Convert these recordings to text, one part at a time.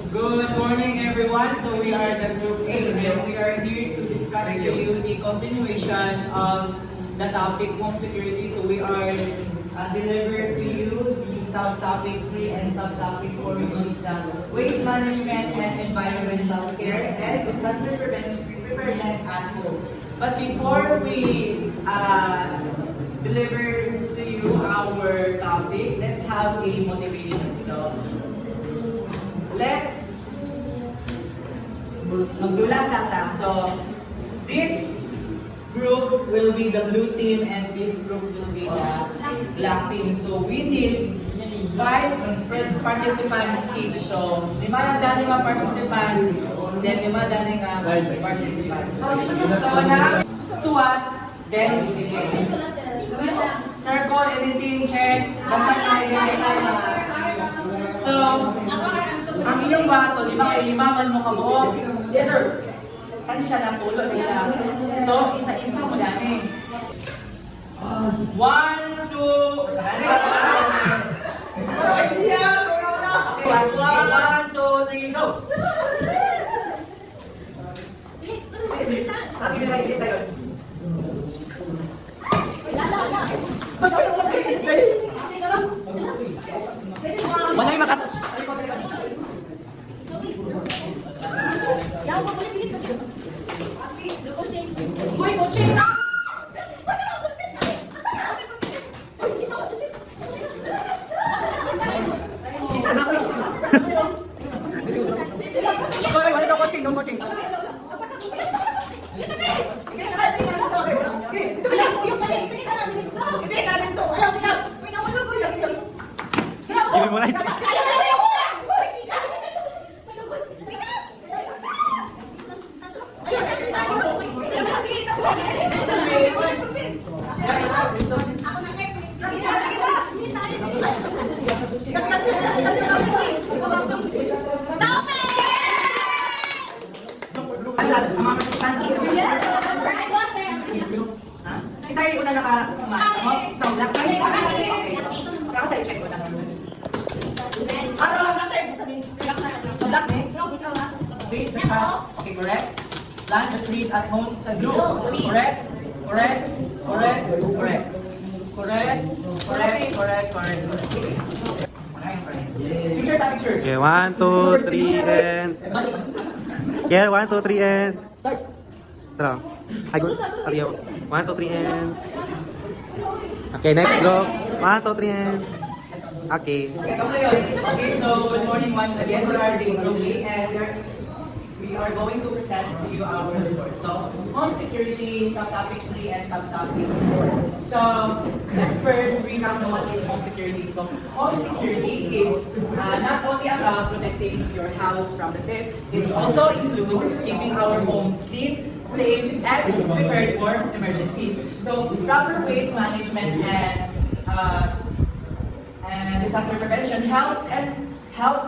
Good morning, everyone. So we are the Group A, and we are here to discuss to you the continuation of the topic home security. So we are delivered to you the subtopic 3 and subtopic 4, which is the waste management and environmental care and disaster preparedness at home. But before we deliver to you our topic, let's have a motivation. So let's magdula sata. So this group will be the blue team and this group will be the black team. So we need 5 participants each. So 5 participants, then 5 participants. So na SWAT, then circle, editing, check, basta tayo. So, ang inyong bato, di ba kay limaman mo kabuo? Yes, sir. Kan siya na pulo nila. So, isa-isa mo yan eh. 1, 2, 1, 2, 3, go! Hindi tayo. Wala yung makatas. No coaching. Give me more. Isa yung una sa black tayo. Okay. Kaya sa i-check ko na. Sa black eh. Base the pass. Okay, correct. Plant the trees at home. Sa blue. Correct. Correct. Correct. Correct. Correct. Correct. Correct. Correct. Picture sa picture. Okay, 1, 2, 3, and... Yeah, 1, 2, 3, and... Start. Tara. Ay, good. 1, 2, 3, and... Okay, next go. 1, 2, 3, and... Okay. Okay, so good morning once again. We are the Group A and we are going to present to you our report. So, home security, subtopic 3 and subtopic 4. So, let's first recap what is home security. So, home security is not only about protecting your house from the theft, it also includes keeping our homes clean, safe, and prepared for emergencies. So, proper waste management and disaster prevention helps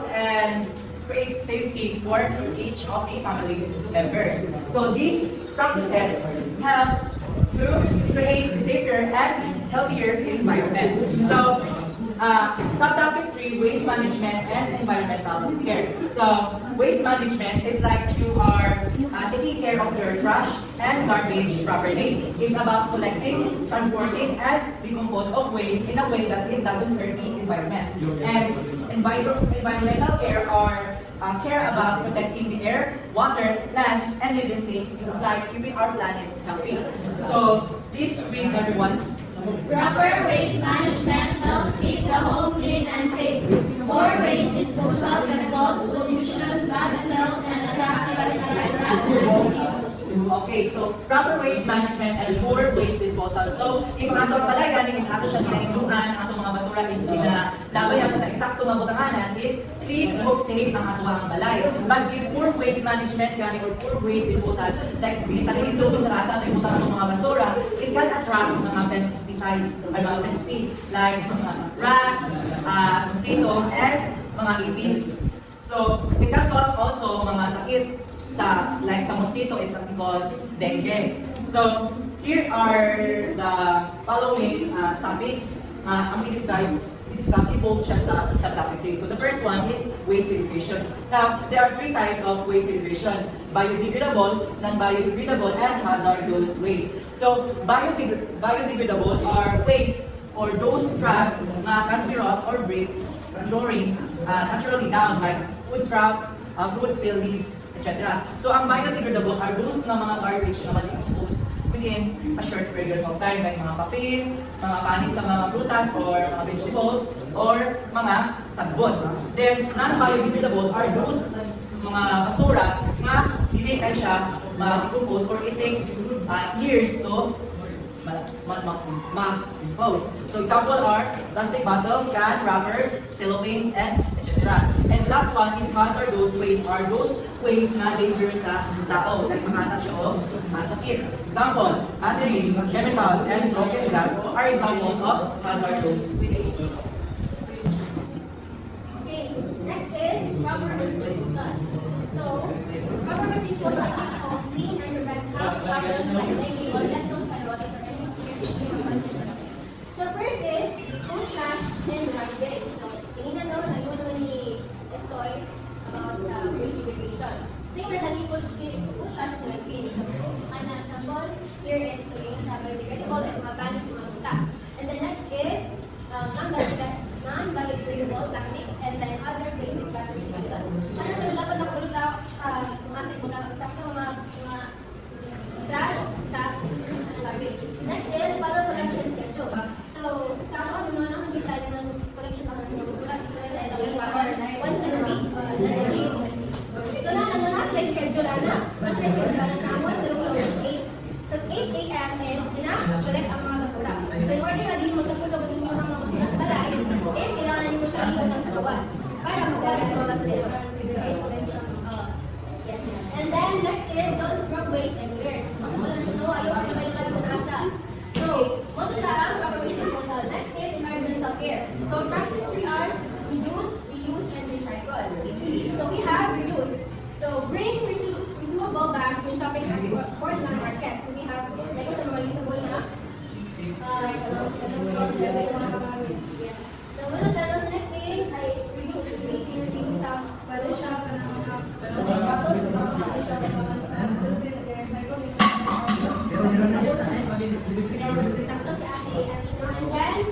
and creates safety for each of the family members. So these practices helps to create a safer and healthier environment. So subtopic 3, waste management and environmental care. So waste management is like you are taking care of your trash and garbage properly. It's about collecting, transporting, and decompose of waste in a way that it doesn't hurt the environment. And environmental care are care about protecting the air, water, land, and living things inside, keeping our planet healthy. So please read everyone. Proper waste management helps keep the home clean and safe. Poor waste disposal can cause pollution, bad smells, and attract rats and mosquitoes. Okay, so proper waste management and poor waste disposal. So, ipang-ato pala ganing is ato siya ginahigluan, ato mga basura is ginalabayan sa eksakto mabutanganan is clean o safe ang ato ang balay. But if poor waste management ganing or poor waste disposal, like ginahiglo sa rasa ng ibutang ato mga basura, it can attract mga pesticides or mga pesti like rats, mosquitoes, and mga ipis. So, it can cause also mga sakit like sa mosquito, it can cause dengue. So, here are the following topics ang i-discuss in involved siya sa topic 3. So the first one is waste segregation. Now, there are 3 types of waste segregation: biodegradable, non-biodegradable, and hazardous waste. So biodegradable are waste or those trash na can be rot or break during naturally down, like food scrap, fruit spill leaves, etc. So ang biodegradable are those na mga garbage na ma-decompose within a short period of time, like mga papel, mga kanin sa mga prutas or mga vegetables, or mga sagbot. Then non-biodegradable are those mga basura na hindi tayo siya ma-decompose or it takes years to ma-dispose. So example are plastic bottles, can, wrappers, cellophanes, and etc. And last one is hazardous waste are those waste na dangerous sa tao, like makatak siya o masakit. Example, batteries, chemicals, and broken glass are examples of hazardous waste. Okay, next is proper waste disposal. So, proper waste disposal takes off clean and prevents health problems like dengue or leptospirosis or any So first is food trash and garbage. So, tinignan daw na yun naman ni Estoy about waste segregation. Similarly, food trash and garbage. So, an example here is the waste biodegradable is mabalance sa mga butas. And the next is non-biodegradable plastics, and then other basic batteries and butas. Ano siya dapat nakuluta kung asa yung mga trash sa garbage. Next is follow collection schedule. So, sa ako naman naman kita ng collection para sa mga basura once in a week. So, na schedule na. Mas schedule na sa once na is 8. So, 8 a.m. is collect ang mga basura. So, in order na din mo tapulog ang inyong mga basura sa balay, is kailangan nyo siya ikot sa gawas para magdala sa mga basura. Yes. And then, next is don't drop waste anywhere. Ano pala na siya, no? Ayaw ang ibalik sa nasa. So, ano siya ang proper waste disposal? Next is environmental care. So, practice 3 R's: reduce, reuse, and recycle. So, we have reduce. So, bring reusable bags when shopping at Portland Market. So, we have, like, ito mga reusable na. Yes. So, ano siya? So, next is, ay reduce. Reuse sa pala siya, bottles, pala siya, sa recycle. Tapos si ate, and then,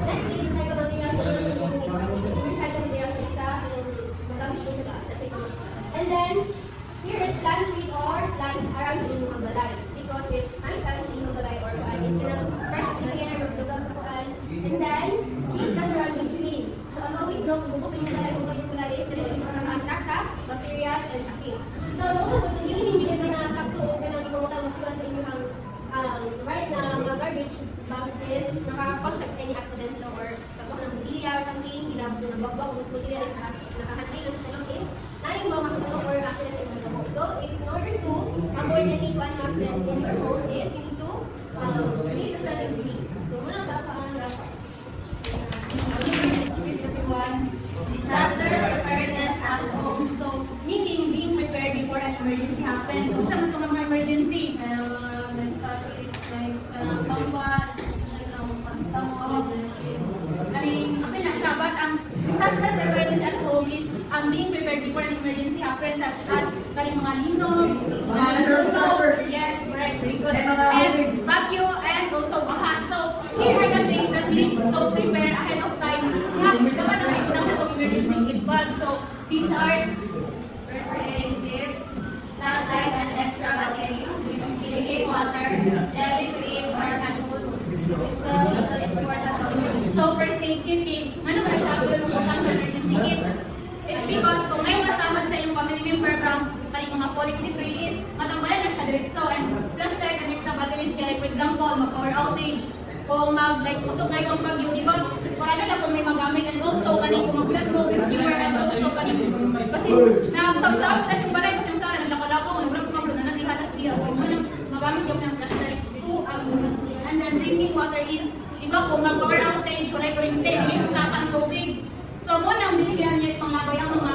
next is recycle materials. Recycle materials siya, magamit siya siya. And then, here is plant trees or plants around sa inyong balay. Because if may plants sa inyong balay or kuan is kanang fresh pinagay na magdugang sa kuan. And then, keep the surroundings clean. So as always, no, kung bubuk yung balay, kung yung balay is talagang mga ma-attract sa bacteria and sakit. So also, kung yun hindi nyo na sakto o kanang ipamutan mo sa inyong right na mga garbage bags is nakaka-cause like any accidents daw or kapag ng butilya or something, ginabot na bagbag, butilya is nakahatay lang sa salong is na yung mga makatulong or accidents in your home. So, in order to avoid any accidents in your home is you need to release the surroundings clean. So, muna dapat everyone, disaster preparedness at home. So, meaning being prepared before an emergency happens. So, sa mga emergency, bombas, I mean, okay na siya, but ang disaster preparedness at home is being prepared before an emergency happens, such as kaling mga linog, yes, correct, very good, and bagyo, and also baha. So, here are the things that we need to prepare ahead of time. Dapat na ito lang sa emergency kit bag. So, these are first aid kit, flashlight, and extra batteries, delicate water, delicate water, and food. So, first aid kit, ano ba siya kung bukang sa emergency kit? It's because kung may masamad sa iyong family member from mga falling debris is matanggalan na siya diretso, and flashlight and extra batteries kaya, like for example, mag-power outage, kung usok na yung bagyo, di ba? Marami na kung may magamit, and also kaning kung mag-blood mo, rescuer, and also kaning kasi nakasabsab sa yung balay, kasi yung sana naglako-lako, mag-blood mo, na natihatas diya. So, magamit yung flashlight to and then drinking water is, di ba, kung mag-power outage, wala yung kuryente, hindi ko sa ang tubig. So, muna ang binigyan niya itong lagoy ang mga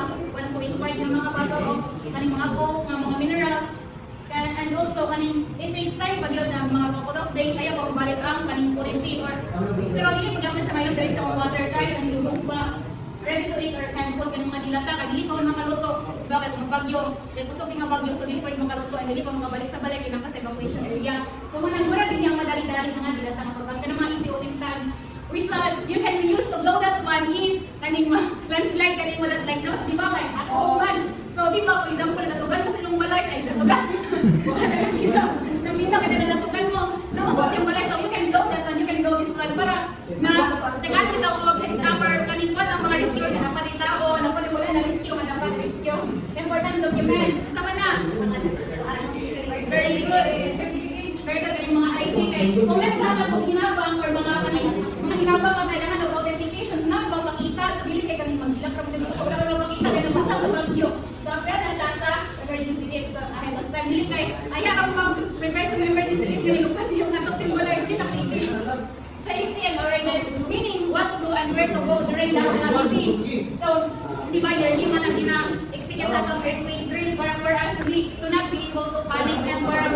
1.5 ng mga bottle of mga coke, mga mineral, and And also, kaning, it takes time pag yun na mga couple of days, ayaw pa mabalik ang kaning kurinti or pero dili pag yapon sa mayroon dahil sa mga water kahit ang lubog ba ready to eat or kind food kanang madilata ka dili pa man makaluto bakit magbagyo kaya gusto nga bagyo so dili pa makaluto and dili pa makabalik sa balay kinang kasi evacuation area so mura din yung madali-dali nga dilata nga pagka kanang mga isiutintan we saw you can use to blow that one if kaning landslide kaning mo that like no di ba kay at man so di ba for example natugan mo sa inyong balay sa natugan kita naglinaw ka na natugan mo no so yung balay so you can blow that one you can blow this one para na tagaan kita og heads upper kaning pa ang mga rescue na dapat itao dapat wala na rescue na dapat rescue important document sama na very good very good kaning mga ID kay kung may mga hinabang or mga hinabang ka kailangan ng authentications na ba makita sa dili kay kami magilak ra dito wala makita kay nabasa sa bagyo dapat na siya sa emergency kit so ahead of time dili kay aya ka mag-prepare sa emergency kit dili lupa yung natok symbolize kita kay safety and awareness, meaning what to do and where to go during the activity. So, di ba, yearly man ang ina-execute sa earthquake drill para for us to not be able to panic and para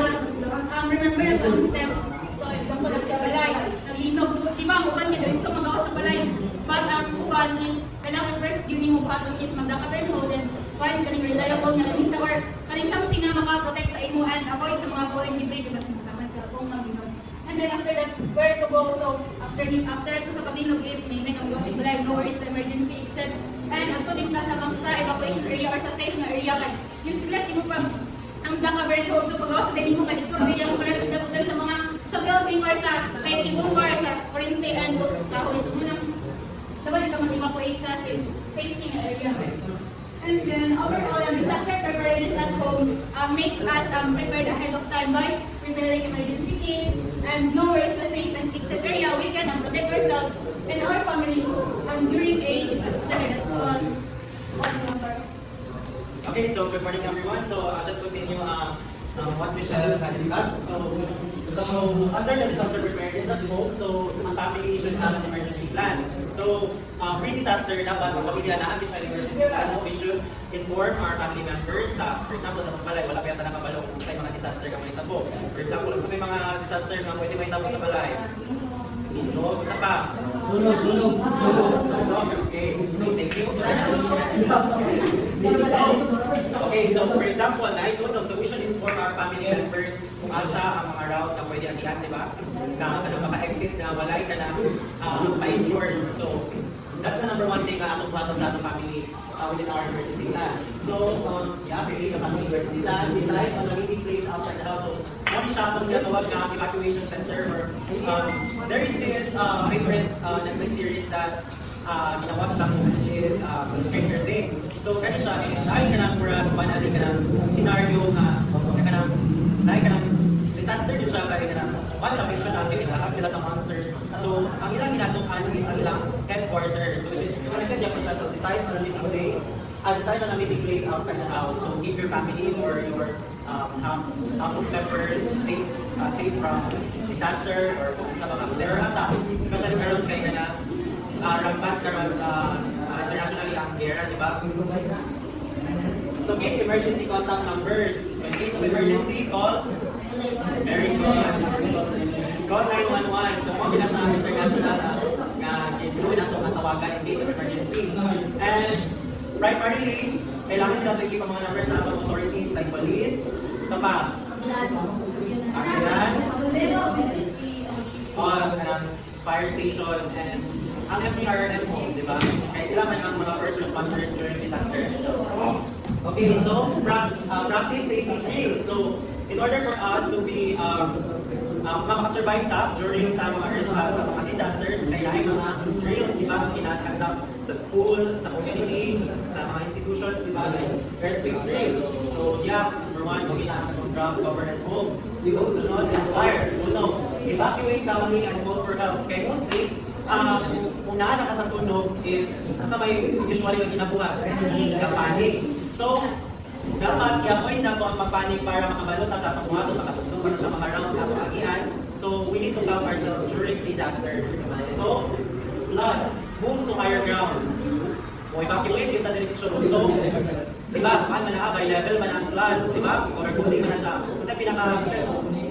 remember the step. So, example, sa balay, naglinog. So, di ba, ang uban niya din sa magawa sa balay. But ang uban is, kailangan first yun yung uban is magdaka-turn hold and find kaning reliable nga lang isa or kaning something na maka-protect sa imo and avoid sa mga falling debris kasi masamad ka kung mag-inog. And then after that, where to go? So after ito sa Pagdinog is may nag-gossip live, know where is the emergency exit. And agto din ka sa sa evacuation area or sa safe na area kay useless mo pag ang daka very cold so pagawas sa dili mo kadito area mo para tutal sa mga sa building or sa like or sa kurente and those kahoy so muna dapat ka mag-evacuate sa safety na area. And then overall, disaster preparedness at home makes us prepared ahead of time by preparing emergency kit and know where is the safe and exit area we can protect ourselves and our family during a disaster. That's all. Okay, so good morning everyone. So I'll just continue what Michelle had discussed. So under the disaster preparedness at home, so ang family should have an emergency plan. So pre-disaster, dapat ang pamilya na ang emergency plan. We should inform our family members. For example, sa balay, wala pa yata nakabalo kung sa mga disaster ka may tabo. For example, kung may mga disaster na pwede may tabo sa balay. Sunog, saka. Sunog. Okay, thank you. Okay, so for example, so we should inform our family members kung asa ang mga route na pwede agihan, di ba? Na maka-exit na walay ka na ma-injured. So, that's the number one thing na atong platon sa atong family within our emergency plan. So, really, the family emergency plan, decide on a meeting place outside the house. So, one siya kung ginatawag na evacuation center or there is this favorite Netflix series that ginawatch lang which is Stranger Things. So, kaya siya, dahil ka ng murad, panali ka ng scenario na dahil ka ng disaster din siya, dahil ka ng malapation natin, lahat sila sa monsters. So, ang ilang ginatukan is ang ilang headquarters, which is connected yung siya. So, decide on a meeting place outside the house. So, keep your family or your household members safe from disaster or kung sa mga terror attack. Especially karon kay na rampant karon internationally ang gera, di ba? So, give emergency contact numbers. So, in case of emergency, call. Very good. Call 911. So, mga binasa international na gawin natin ang tawagan in case of emergency. And primarily, kailangan nila bigay pa mga numbers sa mga authorities like police, sa pa, ambulance, fire station, and ang MTRM mo, di ba? Kaya sila man ang mga first responders during disaster. Okay, so practice safety drills. So, in order for us to be makasurvive during sa mga disasters, kailangan mga drills, di ba, ang kinakandap sa school, sa community, sa mga institutions, di ba, like earthquake drill. So, number one, drop, cover, and home. So, sunod is fire. So, evacuate, calmly, and call for help. Kaya mostly, una na ka sa sunog is, sa may usually yung kinabuhat, panic. So, dapat i-avoid na po ang papanik para makabalot sa pangwato, makatugtog para sa mga round na agian. So, we need to calm ourselves during disasters. So, flood, move to higher ground. O evacuate yung direction. So, diba, kuhaan man na by level man ang flood, di ba? Or coding man na siya. Kasi pinaka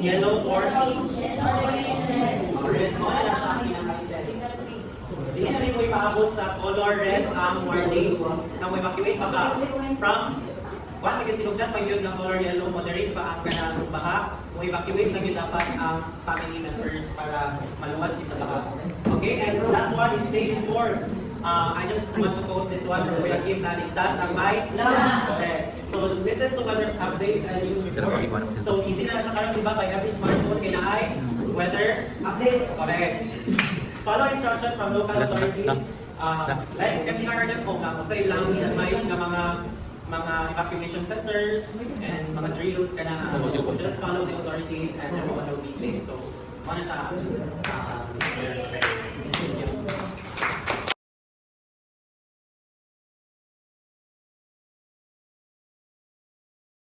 yellow or red, mo na lang siya ang pinaka-test. Hindi na rin mo ipaabot sa color red ang warning na mo evacuate pa ka from one, kasi sinugdan pa yun ng color yellow, moderate pa ang kanang baha, mo evacuate na yun dapat ang family members para maluwas din sa baha. Okay, and last one is stay informed. I just want to quote this one from Kuya Kim na ligtas ang may okay. So listen to weather updates and news reports. So easy na siya karon diba by every smartphone kay naay weather updates. Okay. Follow instructions from local authorities. Like MTR po nga kung sa ilang advice ng mga evacuation centers and mga drills ka na just follow the authorities and everyone will be safe. So, ano siya?